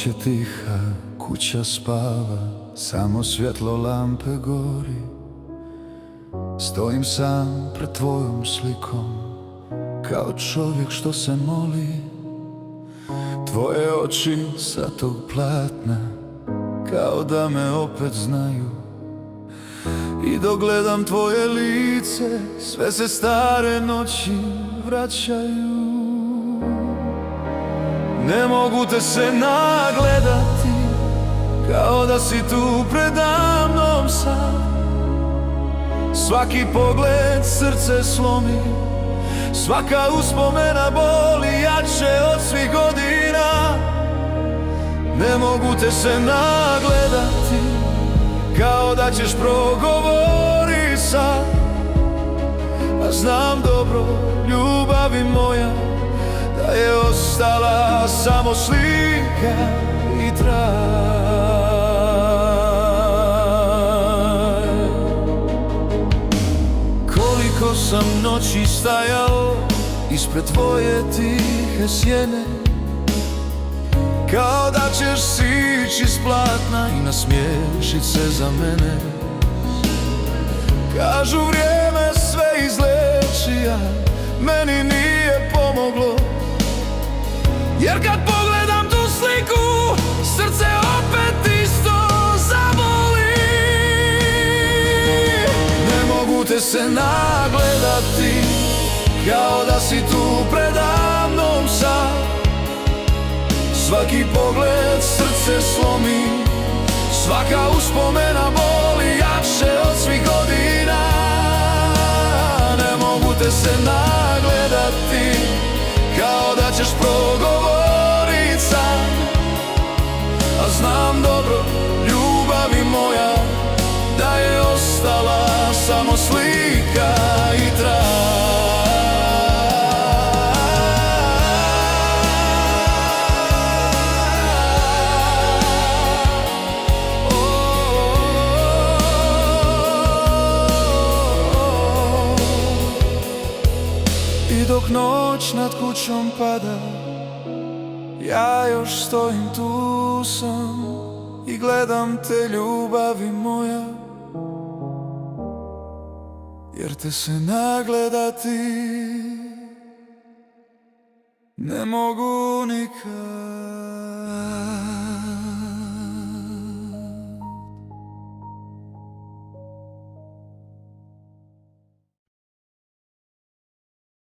Noć je tiha, kuća spava, samo svjetlo lampe gori. Stojim sam pred tvojom slikom, kao čovjek što se moli. Tvoje oči sa tog platna, kao da me opet znaju. I dok gledam tvoje lice, sve se stare noći vraćaju. Ne mogu te se nagledati, kao da si tu predamnom sad. Svaki pogled srce slomi, svaka uspomena boli jače od svih godina. Ne mogu te se nagledati, kao da ćeš progovori sad. A znam dobro, ljubavi moja, da je ostala samo slika i trag. Koliko sam noći stajao ispred tvoje tihe sjene, kao da ćeš sići s platna i nasmiješit se za mene. Kažu vrijeme sve izleči, a meni nije pomoglo. Jer kad pogledam tu sliku, srce opet isto zaboli. Ne mogu te se nagledati, kao da si tu predamnom sad. Svaki pogled srce slomi, svaka uspomena boli jače od svih godina. Ne mogu te se nagledati, kao da ćeš progovorit sam. A znam dobro, ljubavi moja, da je ostala samo slika i trag. I dok noć nad kućom pada, ja još stojim tu sam i gledam te, ljubavi moja. Jer te se nagledati ne mogu nikad.